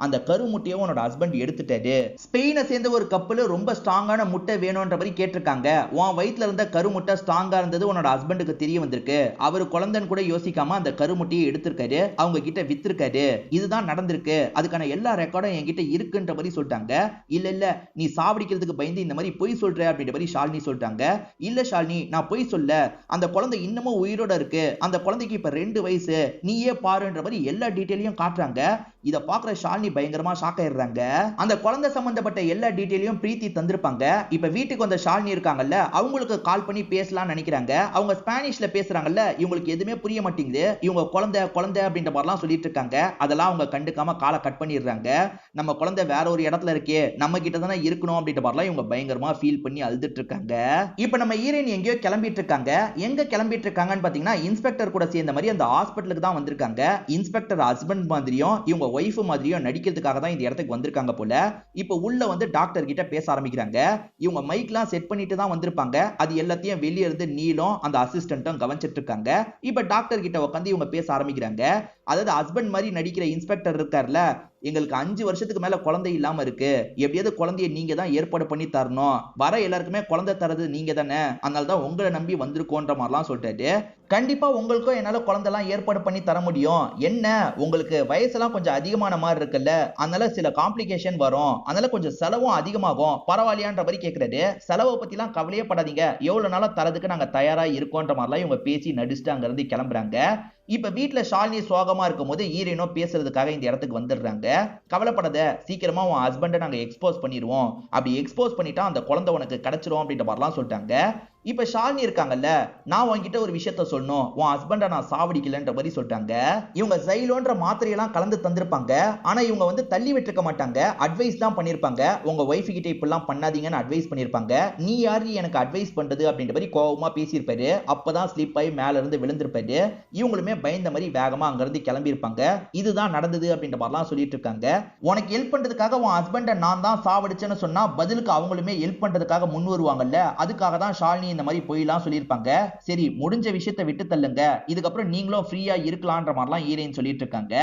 [SPEAKER 1] அந்த கரு முட்டையை உன்னோட ஹஸ்பண்ட் எடுத்துட்டாரு. ஸ்பெயினை சேர்ந்த ஒரு கப்பல் ரொம்ப ஸ்ட்ராங்கான முட்டை வேணும்ன்ற மாதிரி கேட்டிருக்காங்க. உன் வயிற்றுல இருந்த கரு முட்டை ஸ்ட்ராங்கா இருந்தது உன்னோட ஹஸ்பண்டுக்கு தெரிய வந்திருக்கு, அவர் குழந்தைன்னு கூட யோசிக்காம அந்த கரு முட்டையை எடுத்திருக்காரு, அவங்க கிட்ட வித்திருக்காரு, இதுதான் நடந்திருக்கு, அதுக்கான எல்லா ரெக்கார்டும் என்கிட்ட இருக்குன்ற மாதிரி சொல்லிட்டாங்க. இல்ல நீ சாவடிக்கிறதுக்கு பயந்து இந்த மாதிரி பொய் சொல்ற அப்படின்ற மாதிரி ஷாலினி சொல்லிட்டாங்க. இல்ல ஷாலினி, நான் போய் சொல்ல, அந்த குழந்தை இன்னமும் உயிரோட இருக்கு, அந்த குழந்தைக்கு இப்ப 2 வயசு, நீயே பாருன்ற மாதிரி எல்லா டீடைலையும் காட்டுறாங்க. இத பாக்குற ஷாலினி பயங்கரமா ஷாக் ஆயிடுறாங்க. அந்த குழந்தை சம்பந்தப்பட்ட எல்லா டீடைலையும் பிரீத்தி தந்திருப்பாங்க. இப்ப வீட்டுக்கு வந்த ஷாலினி இருக்காங்கல்ல, அவங்களுக்கு கால் பண்ணி பேசலாம்னு நினைக்கிறாங்க. அவங்க ஸ்பானிஷ்ல பேசுறாங்கல்ல, இவங்களுக்கு எதுவுமே புரிய மாட்டேங்குது. இவங்க குழந்தை குழந்தை அப்படின்ற மாதிரிலாம் சொல்லிட்டு இருக்காங்க. அதெல்லாம் அவங்க கண்டுக்காம காலை கட் பண்ணிடுறாங்க. நம்ம குழந்தை வேற ஒரு இடத்துல இருக்கே, நம்ம கிட்ட தானே இருக்கணும் அப்படின்ற மாதிரிலாம் இவங்க பயங்கரமா ஃபீல் பண்ணி அழுதுட்டு இருக்காங்க. இப்ப நம்ம ஹீரோயின் எங்கேயோ கிளம்பிட்டு இருக்காங்க. எங்க கிளம்பிட்டு இருக்காங்கன்னு பாத்தீங்கன்னா, இன்ஸ்பெக்டர் கூட சேர்ந்த மாதிரி அந்த ஹாஸ்பிட்டலுக்கு தான் வந்திருக்காங்க. இன்ஸ்பெக்டர் ஹஸ்பண்ட் மாதிரியும் இவங்க ஒய்ஃப் மாதிரியும் நடிக்கிறதுக்காக தான் இந்த இடத்துக்கு வந்திருக்காங்க போல. இப்ப உள்ள வந்து டாக்டர் கிட்ட பேச ஆரம்பிக்கிறாங்க. இவங்க மைக்லாம் செட் பண்ணிட்டு தான் வந்திருப்பாங்க. அது எல்லாத்தையும் வெளிய இருந்து நீலும் அந்த அசிஸ்டன்ட்டும் கவனிச்சிட்டு இருக்காங்க. இப்ப டாக்டர் கிட்ட உட்கார்ந்து இவங்க பேச ஆரம்பிக்கிறாங்க. அதாவது ஹஸ்பண்ட் மாதிரி நடிக்கிற இன்ஸ்பெக்டர் இருக்கார்ல, எங்களுக்கு 5 வருஷத்துக்கு மேல குழந்தை இல்லாம இருக்கு, எப்படியாவது குழந்தையை நீங்க தான் ஏற்பாடு பண்ணி தரணும், வர எல்லாருக்குமே குழந்தை தரது நீங்க தானே, அதனால தான் உங்களை நம்பி வந்திருக்கோன்ற மாதிரிலாம் சொல்லிட்டாரு. கண்டிப்பா உங்களுக்கும் என்னால குழந்தை எல்லாம் ஏற்பாடு பண்ணி தர முடியும். என்ன, உங்களுக்கு வயசெல்லாம் கொஞ்சம் அதிகமான மாதிரி இருக்குல்ல, அதனால சில காம்ப்ளிகேஷன் வரும், அதனால கொஞ்சம் செலவும் அதிகமாகும், பரவாயில்லையான்ற மாதிரி கேட்கிறாரு. செலவை பத்தி எல்லாம் கவலையே படாதீங்க, எவ்வளவு நாளா தரதுக்கு நாங்க தயாரா இருக்கோன்ற மாதிரிலாம் இவங்க பேசி நடிச்சுட்டு அங்க இருந்து கிளம்புறாங்க. இப்ப வீட்டுல ஷாலினி சோகமா இருக்கும் போது ஹீரோயினோ பேசுறதுக்காக இந்த இடத்துக்கு வந்துடுறாங்க. கவலைப்படாத, சீக்கிரமா உன் ஹஸ்பண்டை நாங்க எக்ஸ்போஸ் பண்ணிடுவோம், அப்படி எக்ஸ்போஸ் பண்ணிட்டா அந்த குழந்தை உனக்கு கிடைச்சிரும் அப்படின்ற மாதிரிலாம் சொல்லிட்டாங்க. இப்ப ஷாலினி இருக்காங்கல்ல, நான் உன்கிட்ட ஒரு விஷயத்த சொல்லணும், உன் ஹஸ்பண்டை நான் சாவடிக்கலன்ற மாதிரி சொல்லிட்டாங்க. இவங்க ஜைலோன்ற மாத்திரையெல்லாம் கலந்து தந்திருப்பாங்க. ஆனா இவங்க வந்து தள்ளி விட்டுருக்க மாட்டாங்க, அட்வைஸ் தான் பண்ணிருப்பாங்க. உங்க ஒய்ஃப் கிட்ட இப்படிலாம் பண்ணாதீங்கன்னு அட்வைஸ் பண்ணிருப்பாங்க. நீ யாரு எனக்கு அட்வைஸ் பண்றது அப்படின்ற மாதிரி கோவமா பேசியிருப்பாரு. அப்பதான் ஸ்லிப் ஆகி மேல இருந்து விழுந்திருப்பாரு. இவங்களுமே பயந்த மாதிரி வேகமா அங்க இருந்து கிளம்பி இருப்பாங்க. இதுதான் நடந்தது அப்படின்ற மாதிரிலாம் சொல்லிட்டு இருக்காங்க. உனக்கு ஹெல்ப் பண்றதுக்காக உன் ஹஸ்பண்டை நான் தான் சாவடிச்சேன்னு சொன்னா பதிலுக்கு அவங்களுமே ஹெல்ப் பண்றதுக்காக முன் வருவாங்கல்ல, அதுக்காக தான் ஷாலினி இந்த மாதிரி போயிலாம் சொல்லியிருப்பாங்க. சரி, முடிஞ்ச விஷயத்தை விட்டு தள்ளுங்க, இதுக்கப்புறம் நீங்களும் ஃப்ரீயா இருக்கலாம்ன்ற மாதிரிலாம் ஹீரோயின் சொல்லிட்டு இருக்காங்க.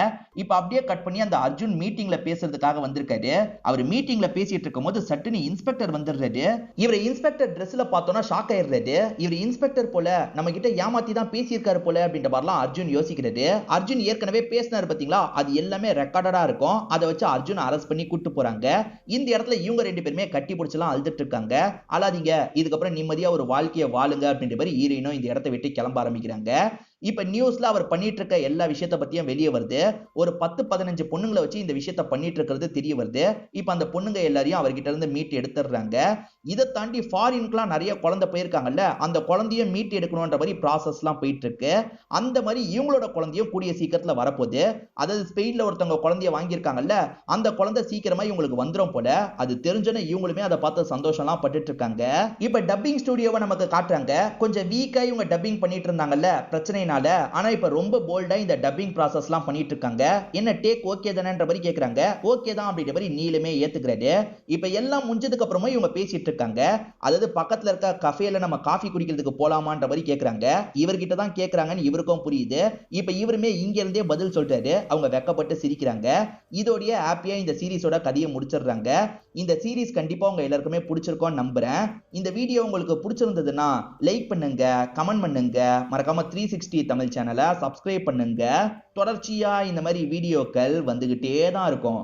[SPEAKER 1] இப்ப அப்படியே கட் பண்ணி அந்த அர்ஜுன் மீட்டிங்ல பேசுறதுக்காக வந்திருக்காரு. அவர் மீட்டிங்ல பேசிட்டு இருக்கும்போது சட்டுன்னு இன்ஸ்பெக்டர் வந்துடுறாரு. இவர் இன்ஸ்பெக்டர் ட்ரெஸ்ல பார்த்தோன்னா ஷாக் ஆயிடுறாரு. இவர் இன்ஸ்பெக்டர் போல நம்ம கிட்ட ஏமாத்தி தான் பேசியிருக்காரு போல அப்படின்ற மாதிரிலாம் அர்ஜுன் யோசிக்கிறது. அர்ஜுன் ஏற்கனவே பேசினாரு பாத்தீங்களா, அது எல்லாமே ரெக்கார்டடா இருக்கும். அதை வச்சு அர்ஜுன் அரெஸ்ட் பண்ணி கூட்டு போறாங்க. இந்த இடத்துல இவங்க 2 பேருமே கட்டி பிடிச்சலாம் அழுதுட்டு இருக்காங்க. அழாதீங்க, இதுக்கப்புறம் நிம்மதியா ஒரு வாழ்க்கையை வாழுங்க அப்படின்ற மாதிரி ஹீரோயினும் இந்த இடத்தை விட்டு கிளம்ப ஆரம்பிக்கிறாங்க. இப்ப நியூஸ்ல அவர் பண்ணிட்டு இருக்க எல்லா விஷயத்தை பத்தியும் வெளியே வருது. ஒரு 10-15 பொண்ணுங்களை வச்சு இந்த விஷயத்த பண்ணிட்டு இருக்கிறது தெரிய வருது. இப்ப அந்த பொண்ணுங்க எல்லாரையும் அவர்கிட்ட இருந்து மீட் எடுத்துடுறாங்க. இதை தாண்டி ஃபாரின்க்குலாம் நிறைய குழந்தை போயிருக்காங்கல்ல, அந்த குழந்தைய மீட் எடுக்கணும்ன்ற மாதிரி ப்ராசஸ் எல்லாம் போயிட்டு இருக்கு. அந்த மாதிரி இவங்களோட குழந்தையும் கூடிய சீக்கிரத்துல வரப்போகுது. அதாவது ஸ்பெயின்ல ஒருத்தவங்க குழந்தைய வாங்கியிருக்காங்கல்ல, அந்த குழந்தை சீக்கிரமா இவங்களுக்கு வந்துடும் போல. அது தெரிஞ்சோன்னு இவங்களுமே அதை பார்த்து சந்தோஷம்லாம் பட்டுட்டு இருக்காங்க. இப்ப டப்பிங் ஸ்டுடியோவை நமக்கு காட்டுறாங்க. கொஞ்சம் வீக்கா இவங்க டப்பிங் பண்ணிட்டு இருந்தாங்கல்ல பிரச்சனை. ஆனா இப்ப ரொம்ப போல்டா இந்த டப்பிங் ப்ராசஸ்லாம் பண்ணிட்டு இருக்காங்க. என்ன டேக் ஓகே தானேன்ற மாதிரி கேக்குறாங்க. ஓகே தான் அப்படின்ற மாதிரி நீலமே ஏத்துக்கிறாரு. இப்ப எல்லாம் முடிஞ்சதுக்கு அப்புறமா இவங்க பேசிட்டு இருக்காங்க. அதாவது பக்கத்துல இருக்க கஃபேல நம்ம காஃபி குடிக்கிறதுக்கு போலாமான்ற மாதிரி கேக்குறாங்க. இவர்கிட்ட தான் கேக்குறாங்கன்னு இவருக்கும் புரியுது. இப்ப இவருமே இங்க இருந்தே பதில் சொல்றாரு. அவங்க வெக்கப்பட்டு சிரிக்கிறாங்க. இதோடைய ஹாப்பியா இந்த சீரிஸோட கதையை முடிச்சிடுறாங்க. இந்த சீரிஸ் கண்டிப்பா உங்க எல்லாருக்குமே பிடிச்சிருக்கும்னு நம்புறேன். இந்த வீடியோ உங்களுக்கு பிடிச்சிருந்ததுன்னா லைக் பண்ணுங்க, கமெண்ட் பண்ணுங்க, மறக்காம 360 தமிழ் சேனலை சப்ஸ்கிரைப் பண்ணுங்க. தொடர்ச்சியா இந்த மாதிரி வீடியோக்கள் வந்துகிட்டே தான் இருக்கும்.